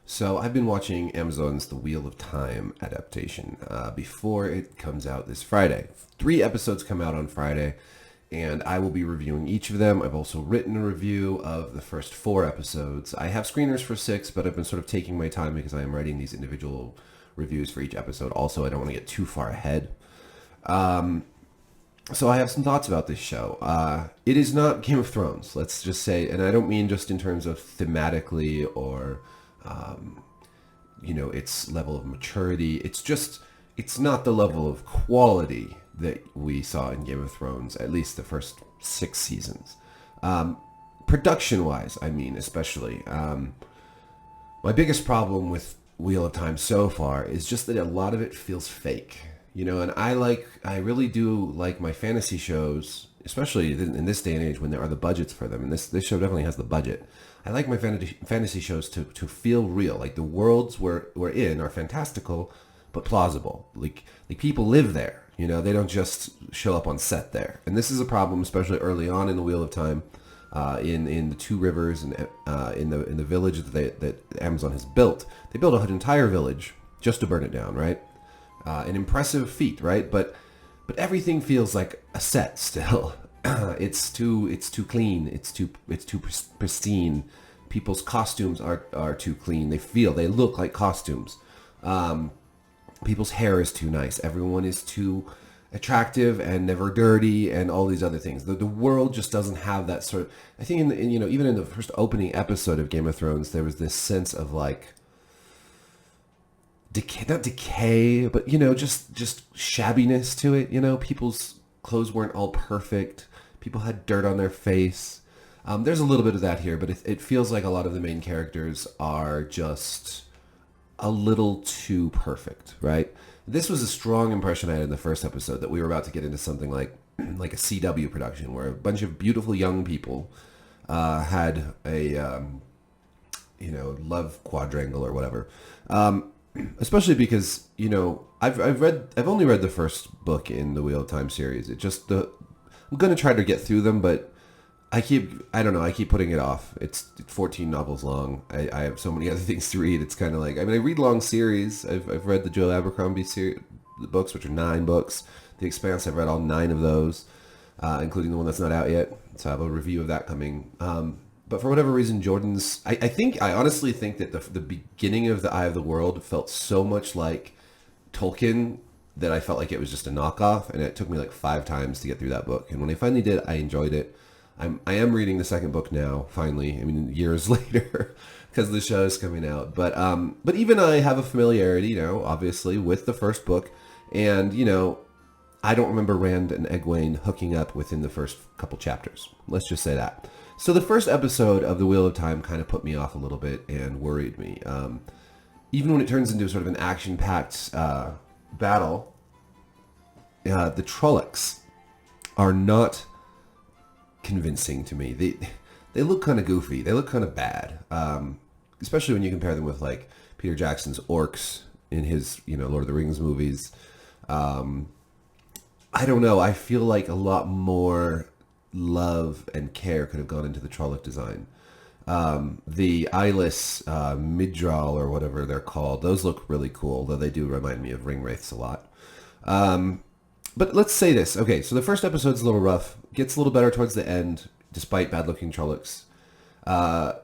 So I've been watching Amazon's The Wheel of Time adaptation before it comes out this Friday. 3 episodes come out on Friday, and I will be reviewing each of them. I've also written a review of the first 4 episodes. I have screeners for 6, but I've been sort of taking my time because I am writing these individual reviews for each episode. Also, I don't want to get too far ahead. So I have some thoughts about this show. It is not Game of Thrones, let's just say, and I don't mean just in terms of thematically or its level of maturity. It's not the level of quality that we saw in Game of Thrones, at least the first 6 seasons. Production-wise, I mean, especially. My biggest problem with Wheel of Time so far is just that a lot of it feels fake. And I really do like my fantasy shows, especially in this day and age when there are the budgets for them. And this show definitely has the budget. I like my fantasy shows to feel real. Like the worlds we're in are fantastical, but plausible. Like people live there. They don't just show up on set there. And this is a problem, especially early on in the Wheel of Time, in the Two Rivers and in the village that Amazon has built. They built an entire village just to burn it down, right? An impressive feat, right? But everything feels like a set still. It's too clean. It's too pristine. People's costumes are too clean. They look like costumes. People's hair is too nice. Everyone is too attractive and never dirty and all these other things. The world just doesn't have that sort of. I think even in the first opening episode of Game of Thrones, there was this sense of like decay, not decay, but just shabbiness to it. People's clothes weren't all perfect. People had dirt on their face. There's a little bit of that here, but it feels like a lot of the main characters are just a little too perfect, right? This was a strong impression I had in the first episode, that we were about to get into something like a CW production where a bunch of beautiful young people had a love quadrangle or whatever. Especially because I've only read the first book in the Wheel of Time series. I'm going to try to get through them, but I keep putting it off. It's 14 novels long. I have so many other things to read. It's kind of like, I read long series. I've read the Joe Abercrombie series, the books, which are 9 books. The Expanse, I've read all 9 of those, including the one that's not out yet. So I have a review of that coming. But for whatever reason, Jordan's, I honestly think that the beginning of The Eye of the World felt so much like Tolkien that I felt like it was just a knockoff, and it took me like 5 times to get through that book. And when I finally did, I enjoyed it. I am reading the second book now, finally. Years later, because the show is coming out. But even I have a familiarity, obviously, with the first book. And, I don't remember Rand and Egwene hooking up within the first couple chapters. Let's just say that. So the first episode of The Wheel of Time kind of put me off a little bit and worried me. Even when it turns into sort of an action-packed battle, the Trollocs are not convincing to me. They look kind of goofy. They look kind of bad, especially when you compare them with like Peter Jackson's orcs in his Lord of the Rings movies. I don't know. I feel like a lot more love and care could have gone into the Trolloc design. The eyeless Midral or whatever they're called, those look really cool, though they do remind me of Ringwraiths a lot. But let's say this. Okay, so the first episode's a little rough. Gets a little better towards the end, despite bad-looking Trollocs. And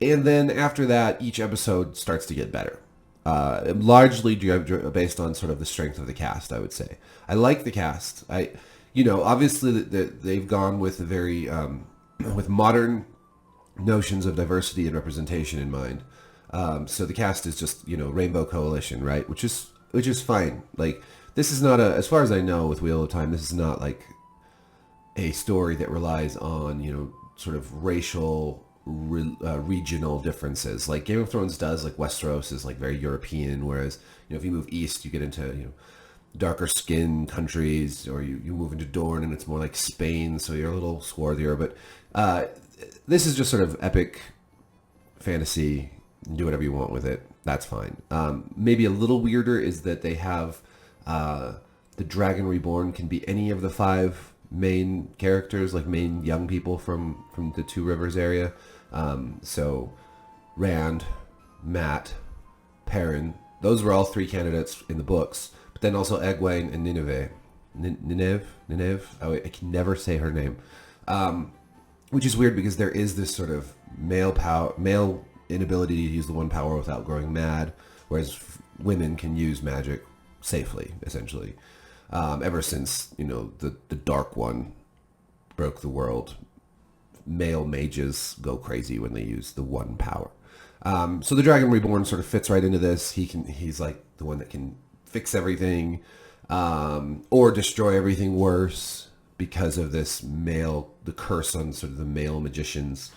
then after that, each episode starts to get better. Largely based on sort of the strength of the cast, I would say. I like the cast. Obviously they've gone with very with modern notions of diversity and representation in mind. So the cast is just Rainbow Coalition, right? Which is fine. Like, this is not as far as I know with Wheel of Time, this is not like a story that relies on sort of racial regional differences like Game of Thrones does. Like Westeros is like very European, whereas if you move east, you get into darker skin countries, or you move into Dorne and it's more like Spain, so you're a little swarthier. But this is just sort of epic fantasy. Do whatever you want with it. That's fine. Maybe a little weirder is that they have the Dragon Reborn can be any of the 5 main characters, like main young people from the Two Rivers area. So Rand, Mat, Perrin, those were all 3 candidates in the books. But then also Egwene and Nineveh. Nineveh? Oh, I can never say her name. Which is weird because there is this sort of male inability to use the one power without growing mad, whereas women can use magic safely, essentially. Ever since, the Dark One broke the world, male mages go crazy when they use the one power. So the Dragon Reborn sort of fits right into this. He's like the one that can fix everything, or destroy everything worse because of this the curse on sort of the male magicians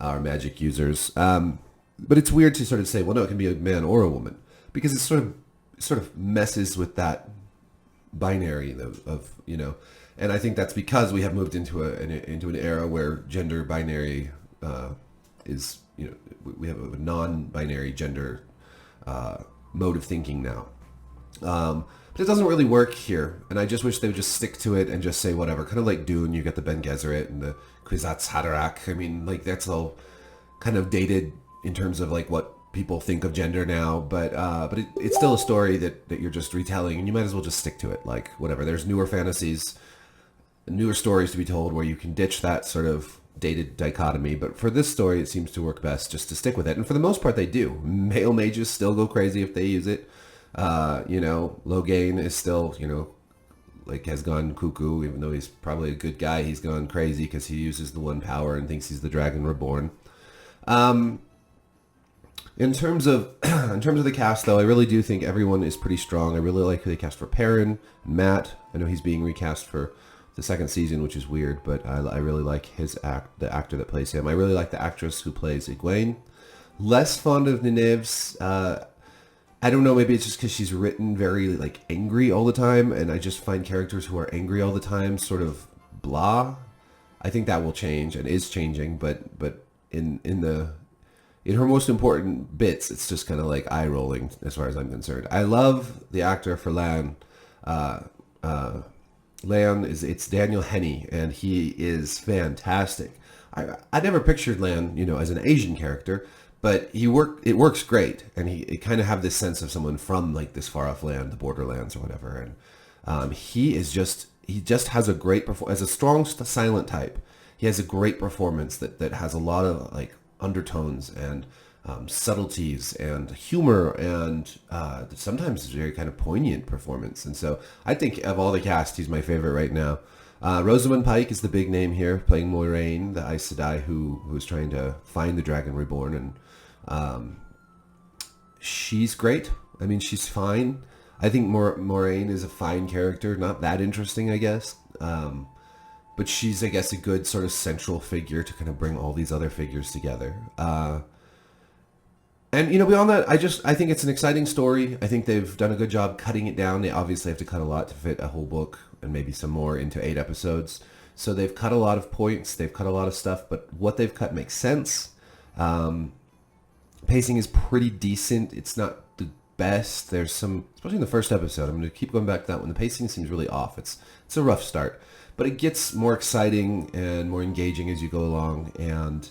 or magic users. But it's weird to sort of say, well, no, it can be a man or a woman, because it sort of messes with that binary of and I think that's because we have moved into an era where gender binary is, we have a non-binary gender mode of thinking now. But it doesn't really work here, and I just wish they would just stick to it and just say whatever. Kind of like Dune, you get the Ben Gesserit and the Kwisatz Haderach. I mean, like, that's all kind of dated in terms of like what people think of gender now, but it's still a story that you're just retelling, and you might as well just stick to it. Like, whatever. There's newer fantasies, newer stories to be told where you can ditch that sort of dated dichotomy, but for this story it seems to work best just to stick with it, and for the most part they do. Male mages still go crazy if they use it. Logain is still, like, has gone cuckoo, even though he's probably a good guy. He's gone crazy because he uses the one power and thinks he's the Dragon Reborn. In terms of the cast, though, I really do think everyone is pretty strong. I really like who they cast for Perrin and Mat. I know he's being recast for the 2nd season, which is weird, but I really like the actor that plays him. I really like the actress who plays Egwene. Less fond of Nynaeve's. I don't know, maybe it's just because she's written very, like, angry all the time, and I just find characters who are angry all the time sort of blah. I think that will change and is changing, but in her most important bits, it's just kind of like eye rolling as far as I'm concerned. I love the actor for Lan. Lan it's Daniel Henney, and he is fantastic. I never pictured Lan, as an Asian character, but it works great, and it kind of have this sense of someone from, like, this far off land, the Borderlands or whatever, and he just has a great as a strong silent type. He has a great performance that has a lot of, like, undertones and subtleties and humor and sometimes very kind of poignant performance. And so I think of all the cast, he's my favorite right now. Rosamund Pike is the big name here, playing Moiraine, the Aes Sedai who was trying to find the Dragon Reborn, and she's great. I mean, she's fine. I think Moiraine is a fine character, not that interesting, I guess. But she's, I guess, a good sort of central figure to kind of bring all these other figures together. And, beyond that, I think it's an exciting story. I think they've done a good job cutting it down. They obviously have to cut a lot to fit a whole book and maybe some more into 8 episodes. So they've cut a lot of points. They've cut a lot of stuff, but what they've cut makes sense. Pacing is pretty decent. It's not the best. There's some, especially in the first episode, I'm going to keep going back to that one. The pacing seems really off. It's a rough start, but it gets more exciting and more engaging as you go along. And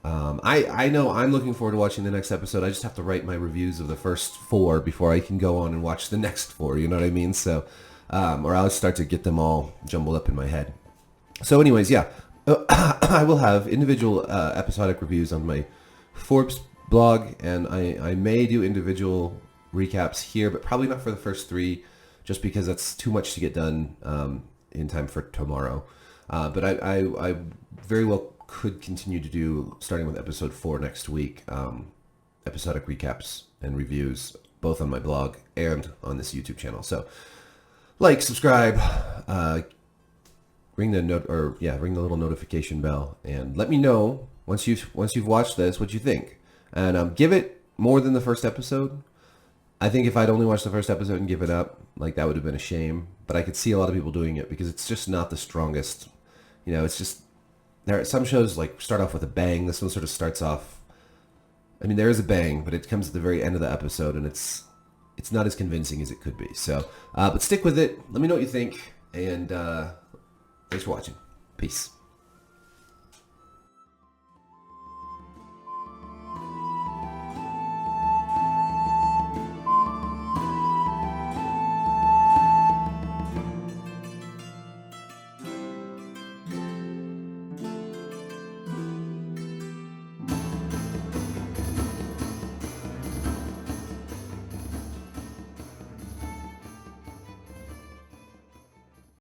I know I'm looking forward to watching the next episode. I just have to write my reviews of the first 4 before I can go on and watch the next 4. You know what I mean? So, or I'll start to get them all jumbled up in my head. So anyways, yeah, I will have individual episodic reviews on my Forbes blog, and I may do individual recaps here, but probably not for the first 3, just because that's too much to get done in time for tomorrow. But I very well could continue to do, starting with episode 4 next week, episodic recaps and reviews, both on my blog and on this YouTube channel. So, like, subscribe, ring the little notification bell, and let me know once you've watched this what you think, and give it more than the first episode. I think if I'd only watched the first episode and give it up, like, that would have been a shame. But I could see a lot of people doing it because it's just not the strongest. It's just, there are some shows, like, start off with a bang. This one sort of starts off, I mean, there is a bang, but it comes at the very end of the episode, and it's it's not as convincing as it could be. So, but stick with it. Let me know what you think, and thanks for watching. Peace.